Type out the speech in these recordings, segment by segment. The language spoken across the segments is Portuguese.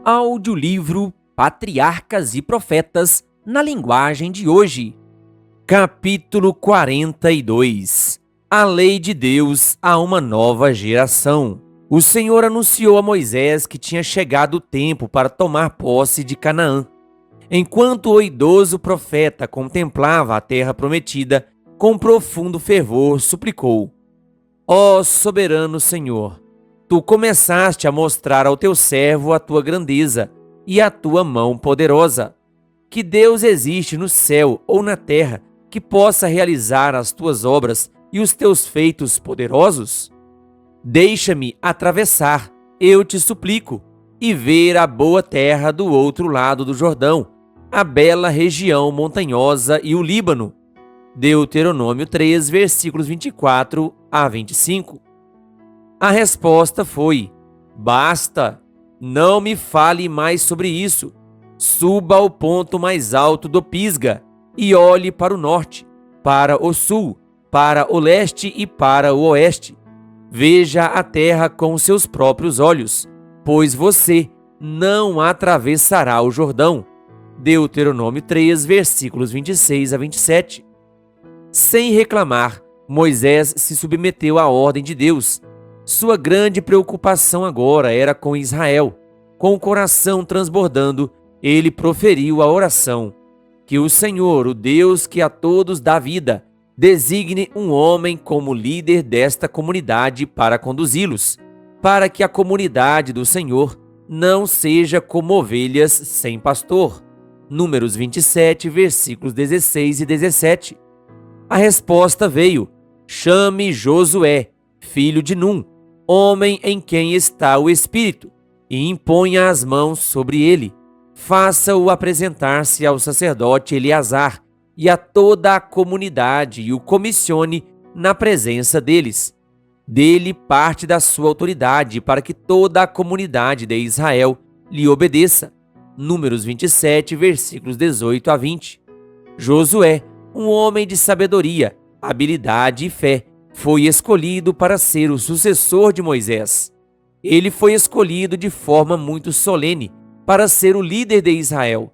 Audiolivro Patriarcas e Profetas na linguagem de hoje. Capítulo 42. A lei de Deus a uma nova geração. O Senhor anunciou a Moisés que tinha chegado o tempo para tomar posse de Canaã. Enquanto o idoso profeta contemplava a terra prometida, com profundo fervor suplicou: Ó soberano Senhor, tu começaste a mostrar ao teu servo a tua grandeza e a tua mão poderosa. Que Deus existe no céu ou na terra que possa realizar as tuas obras e os teus feitos poderosos? Deixa-me atravessar, eu te suplico, e ver a boa terra do outro lado do Jordão, a bela região montanhosa e o Líbano. Deuteronômio 3, versículos 24 a 25. A resposta foi: basta, não me fale mais sobre isso. Suba ao ponto mais alto do Pisga e olhe para o norte, para o sul, para o leste e para o oeste. Veja a terra com seus próprios olhos, pois você não atravessará o Jordão. Deuteronômio 3, versículos 26 a 27. Sem reclamar, Moisés se submeteu à ordem de Deus. Sua grande preocupação agora era com Israel. Com o coração transbordando, ele proferiu a oração: que o Senhor, o Deus que a todos dá vida, designe um homem como líder desta comunidade para conduzi-los, para que a comunidade do Senhor não seja como ovelhas sem pastor. Números 27, versículos 16 e 17. A resposta veio: chame Josué, filho de Num, homem em quem está o Espírito, e imponha as mãos sobre ele. Faça-o apresentar-se ao sacerdote Eleazar e a toda a comunidade e o comissione na presença deles. Dê-lhe parte da sua autoridade para que toda a comunidade de Israel lhe obedeça. Números 27, versículos 18 a 20. Josué, um homem de sabedoria, habilidade e fé, foi escolhido para ser o sucessor de Moisés. Ele foi escolhido de forma muito solene para ser o líder de Israel.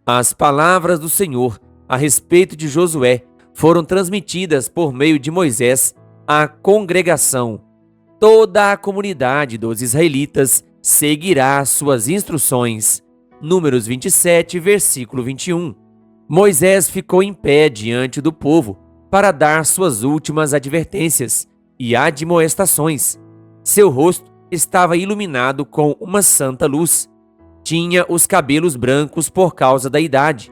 As palavras do Senhor a respeito de Josué foram transmitidas por meio de Moisés à congregação. Toda a comunidade dos israelitas seguirá suas instruções. Números 27, versículo 21. Moisés ficou em pé diante do povo para dar suas últimas advertências e admoestações. Seu rosto estava iluminado com uma santa luz. Tinha os cabelos brancos por causa da idade,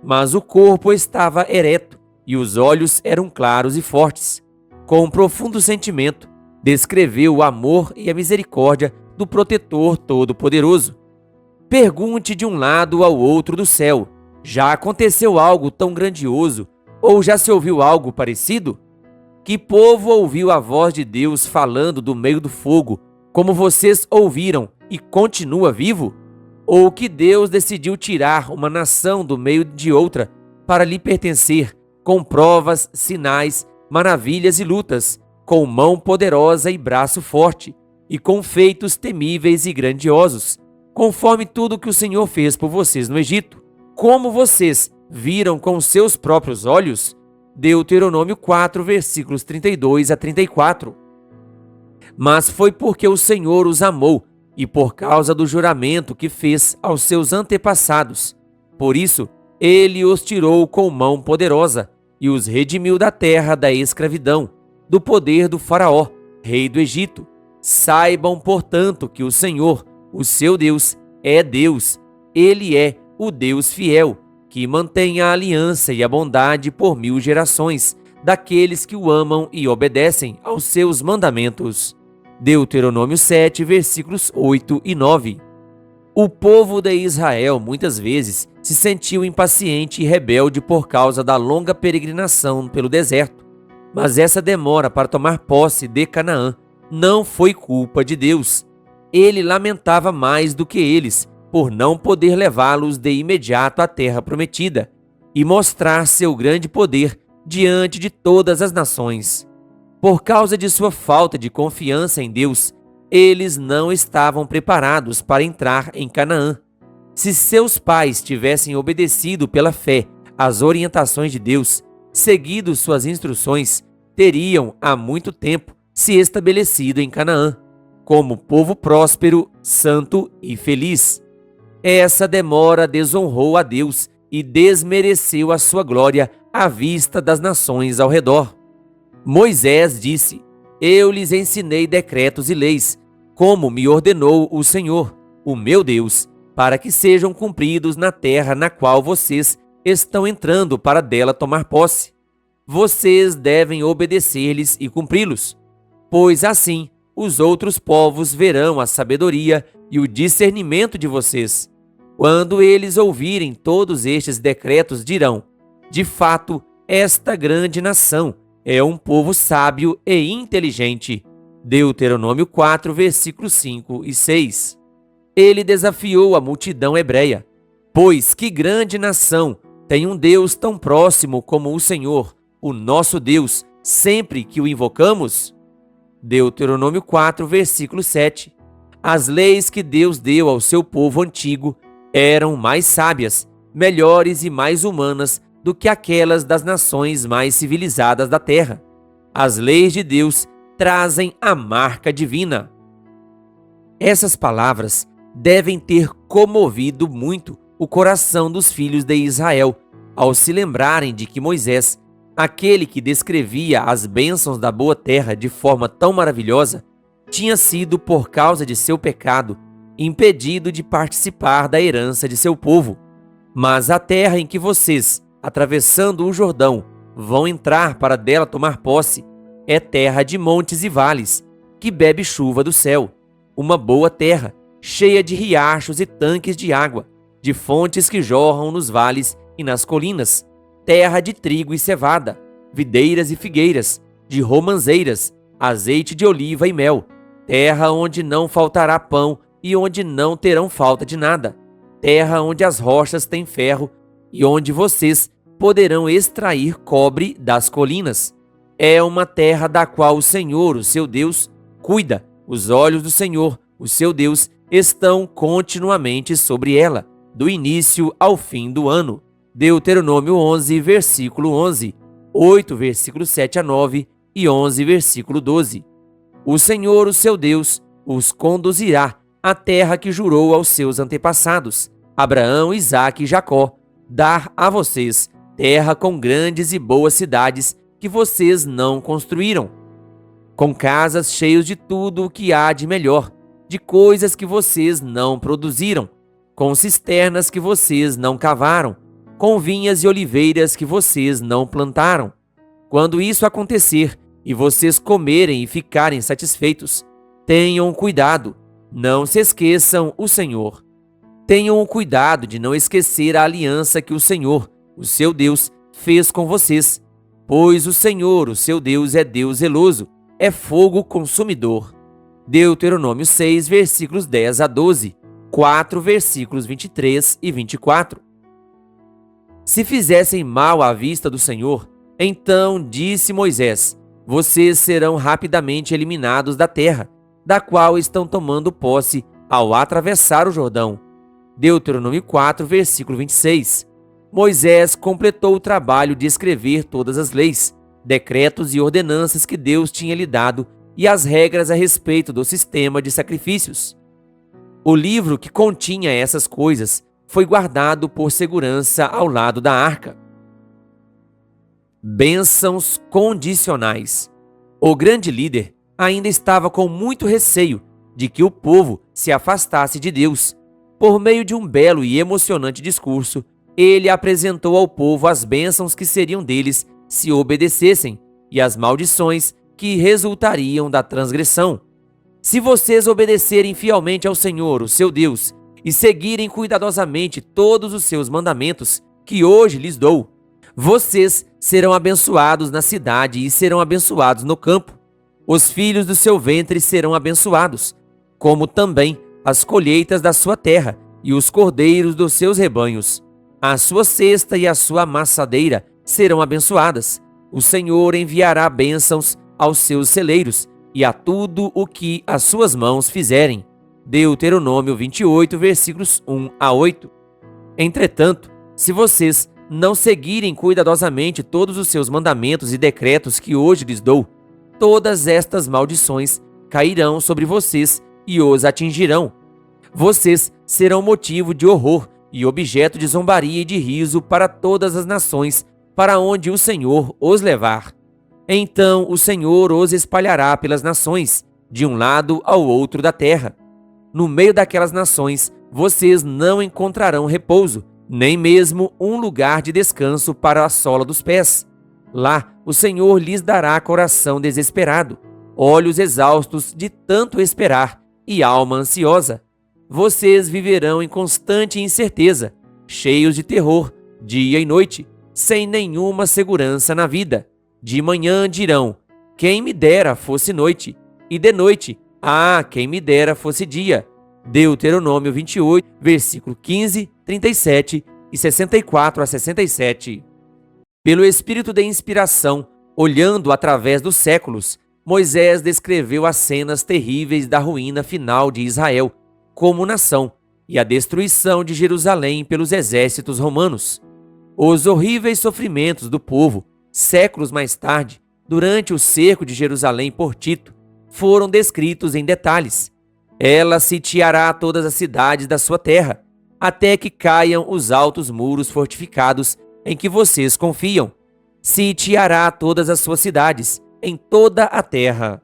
mas o corpo estava ereto e os olhos eram claros e fortes. Com um profundo sentimento, descreveu o amor e a misericórdia do Protetor Todo-Poderoso. Pergunte de um lado ao outro do céu: já aconteceu algo tão grandioso? Ou já se ouviu algo parecido? Que povo ouviu a voz de Deus falando do meio do fogo, como vocês ouviram, e continua vivo? Ou que Deus decidiu tirar uma nação do meio de outra para lhe pertencer, com provas, sinais, maravilhas e lutas, com mão poderosa e braço forte, e com feitos temíveis e grandiosos, conforme tudo que o Senhor fez por vocês no Egito? Como vocês viram com seus próprios olhos? Deuteronômio 4, versículos 32 a 34. Mas foi porque o Senhor os amou e por causa do juramento que fez aos seus antepassados. Por isso, ele os tirou com mão poderosa e os redimiu da terra da escravidão, do poder do Faraó, rei do Egito. Saibam, portanto, que o Senhor, o seu Deus, é Deus. Ele é o Deus fiel, que mantém a aliança e a bondade por 1000 gerações daqueles que o amam e obedecem aos seus mandamentos. Deuteronômio 7, versículos 8 e 9. O povo de Israel muitas vezes se sentiu impaciente e rebelde por causa da longa peregrinação pelo deserto. Mas essa demora para tomar posse de Canaã não foi culpa de Deus. Ele lamentava mais do que eles por não poder levá-los de imediato à terra prometida e mostrar seu grande poder diante de todas as nações. Por causa de sua falta de confiança em Deus, eles não estavam preparados para entrar em Canaã. Se seus pais tivessem obedecido pela fé às orientações de Deus, seguido suas instruções, teriam há muito tempo se estabelecido em Canaã, como povo próspero, santo e feliz. Essa demora desonrou a Deus e desmereceu a sua glória à vista das nações ao redor. Moisés disse: Eu lhes ensinei decretos e leis, como me ordenou o Senhor, o meu Deus, para que sejam cumpridos na terra na qual vocês estão entrando para dela tomar posse. Vocês devem obedecer-lhes e cumpri-los, pois assim os outros povos verão a sabedoria e o discernimento de vocês. Quando eles ouvirem todos estes decretos, dirão: de fato, esta grande nação é um povo sábio e inteligente. Deuteronômio 4, versículos 5 e 6. Ele desafiou a multidão hebreia: pois que grande nação tem um Deus tão próximo como o Senhor, o nosso Deus, sempre que o invocamos? Deuteronômio 4, versículo 7. As leis que Deus deu ao seu povo antigo eram mais sábias, melhores e mais humanas do que aquelas das nações mais civilizadas da terra. As leis de Deus trazem a marca divina. Essas palavras devem ter comovido muito o coração dos filhos de Israel, ao se lembrarem de que Moisés, aquele que descrevia as bênçãos da boa terra de forma tão maravilhosa, tinha sido, por causa de seu pecado, impedido de participar da herança de seu povo. Mas a terra em que vocês, atravessando o Jordão, vão entrar para dela tomar posse, é terra de montes e vales, que bebe chuva do céu, uma boa terra, cheia de riachos e tanques de água, de fontes que jorram nos vales e nas colinas, terra de trigo e cevada, videiras e figueiras, de romanzeiras, azeite de oliva e mel, terra onde não faltará pão e onde não terão falta de nada, terra onde as rochas têm ferro e onde vocês poderão extrair cobre das colinas. É uma terra da qual o Senhor, o seu Deus, cuida. Os olhos do Senhor, o seu Deus, estão continuamente sobre ela, do início ao fim do ano. Deuteronômio 11, versículo 11, 8, versículo 7 a 9 e 11, versículo 12. O Senhor, o seu Deus, os conduzirá à terra que jurou aos seus antepassados, Abraão, Isaque e Jacó, dar a vocês terra com grandes e boas cidades que vocês não construíram, com casas cheias de tudo o que há de melhor, de coisas que vocês não produziram, com cisternas que vocês não cavaram, com vinhas e oliveiras que vocês não plantaram. Quando isso acontecer e vocês comerem e ficarem satisfeitos, tenham cuidado, não se esqueçam o Senhor. Tenham o cuidado de não esquecer a aliança que o Senhor, o seu Deus, fez com vocês, pois o Senhor, o seu Deus, é Deus zeloso, é fogo consumidor. Deuteronômio 6, versículos 10 a 12, 4 versículos 23 e 24. Se fizessem mal à vista do Senhor, então disse Moisés: vocês serão rapidamente eliminados da terra, da qual estão tomando posse ao atravessar o Jordão. Deuteronômio 4, versículo 26. Moisés completou o trabalho de escrever todas as leis, decretos e ordenanças que Deus tinha lhe dado e as regras a respeito do sistema de sacrifícios. O livro que continha essas coisas foi guardado por segurança ao lado da arca. Bênçãos condicionais. O grande líder ainda estava com muito receio de que o povo se afastasse de Deus. Por meio de um belo e emocionante discurso, ele apresentou ao povo as bênçãos que seriam deles se obedecessem e as maldições que resultariam da transgressão. Se vocês obedecerem fielmente ao Senhor, o seu Deus, e seguirem cuidadosamente todos os seus mandamentos que hoje lhes dou, vocês serão abençoados na cidade e serão abençoados no campo. Os filhos do seu ventre serão abençoados, como também as colheitas da sua terra e os cordeiros dos seus rebanhos. A sua cesta e a sua amassadeira serão abençoadas. O Senhor enviará bênçãos aos seus celeiros e a tudo o que as suas mãos fizerem. Deuteronômio 28, versículos 1 a 8. Entretanto, se vocês não seguirem cuidadosamente todos os seus mandamentos e decretos que hoje lhes dou, todas estas maldições cairão sobre vocês e os atingirão. Vocês serão motivo de horror e objeto de zombaria e de riso para todas as nações, para onde o Senhor os levar. Então o Senhor os espalhará pelas nações, de um lado ao outro da terra. No meio daquelas nações, vocês não encontrarão repouso, nem mesmo um lugar de descanso para a sola dos pés. Lá o Senhor lhes dará coração desesperado, olhos exaustos de tanto esperar e alma ansiosa. Vocês viverão em constante incerteza, cheios de terror, dia e noite, sem nenhuma segurança na vida. De manhã dirão: quem me dera fosse noite, e de noite: ah, quem me dera fosse dia. Deuteronômio 28, versículo 15, 37 e 64 a 67. Pelo espírito de inspiração, olhando através dos séculos, Moisés descreveu as cenas terríveis da ruína final de Israel como nação e a destruição de Jerusalém pelos exércitos romanos. Os horríveis sofrimentos do povo, séculos mais tarde, durante o cerco de Jerusalém por Tito, foram descritos em detalhes. Ela sitiará todas as cidades da sua terra, até que caiam os altos muros fortificados em que vocês confiam. Sitiará todas as suas cidades, em toda a terra.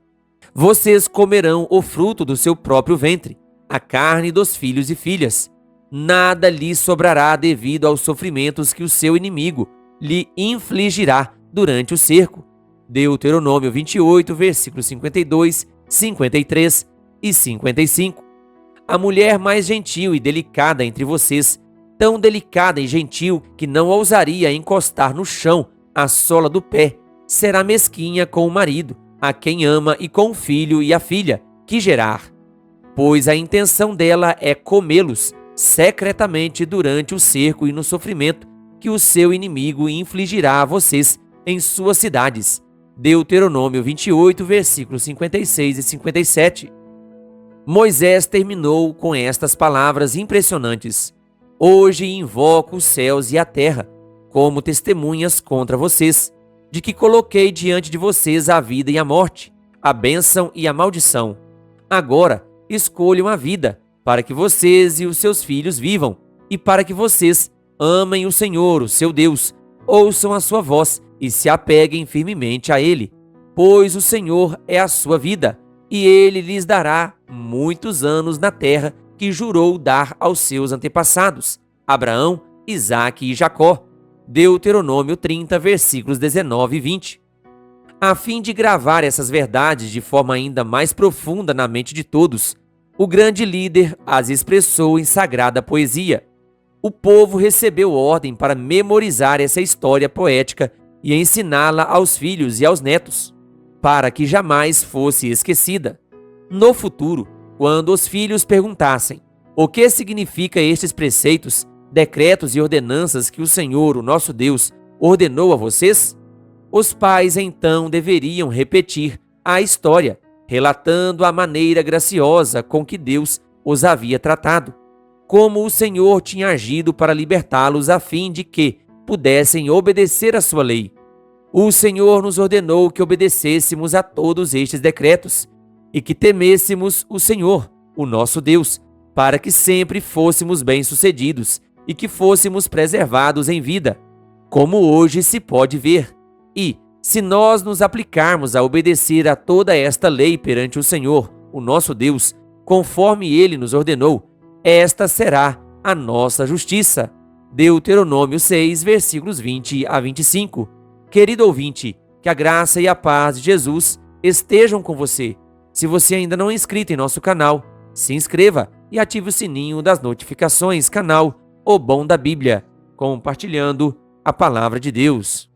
Vocês comerão o fruto do seu próprio ventre, a carne dos filhos e filhas. Nada lhes sobrará devido aos sofrimentos que o seu inimigo lhe infligirá durante o cerco. Deuteronômio 28, versículos 52, 53 e 55. A mulher mais gentil e delicada entre vocês, tão delicada e gentil que não ousaria encostar no chão a sola do pé, será mesquinha com o marido, a quem ama, e com o filho e a filha que gerar. Pois a intenção dela é comê-los secretamente durante o cerco e no sofrimento que o seu inimigo infligirá a vocês em suas cidades. Deuteronômio 28, versículos 56 e 57. Moisés terminou com estas palavras impressionantes: hoje invoco os céus e a terra como testemunhas contra vocês, de que coloquei diante de vocês a vida e a morte, a bênção e a maldição. Agora escolham a vida, para que vocês e os seus filhos vivam, e para que vocês amem o Senhor, o seu Deus, ouçam a sua voz e se apeguem firmemente a Ele, pois o Senhor é a sua vida, e Ele lhes dará muitos anos na terra que jurou dar aos seus antepassados, Abraão, Isaque e Jacó. Deuteronômio 30, versículos 19 e 20. A fim de gravar essas verdades de forma ainda mais profunda na mente de todos, o grande líder as expressou em sagrada poesia. O povo recebeu ordem para memorizar essa história poética e ensiná-la aos filhos e aos netos, para que jamais fosse esquecida. No futuro, quando os filhos perguntassem o que significa estes preceitos, decretos e ordenanças que o Senhor, o nosso Deus, ordenou a vocês, os pais então deveriam repetir a história, relatando a maneira graciosa com que Deus os havia tratado, como o Senhor tinha agido para libertá-los a fim de que pudessem obedecer a sua lei. O Senhor nos ordenou que obedecêssemos a todos estes decretos e que temêssemos o Senhor, o nosso Deus, para que sempre fôssemos bem-sucedidos e que fôssemos preservados em vida, como hoje se pode ver. E, se nós nos aplicarmos a obedecer a toda esta lei perante o Senhor, o nosso Deus, conforme Ele nos ordenou, esta será a nossa justiça. Deuteronômio 6, versículos 20 a 25. Querido ouvinte, que a graça e a paz de Jesus estejam com você. Se você ainda não é inscrito em nosso canal, se inscreva e ative o sininho das notificações, canal O Bom da Bíblia, compartilhando a Palavra de Deus.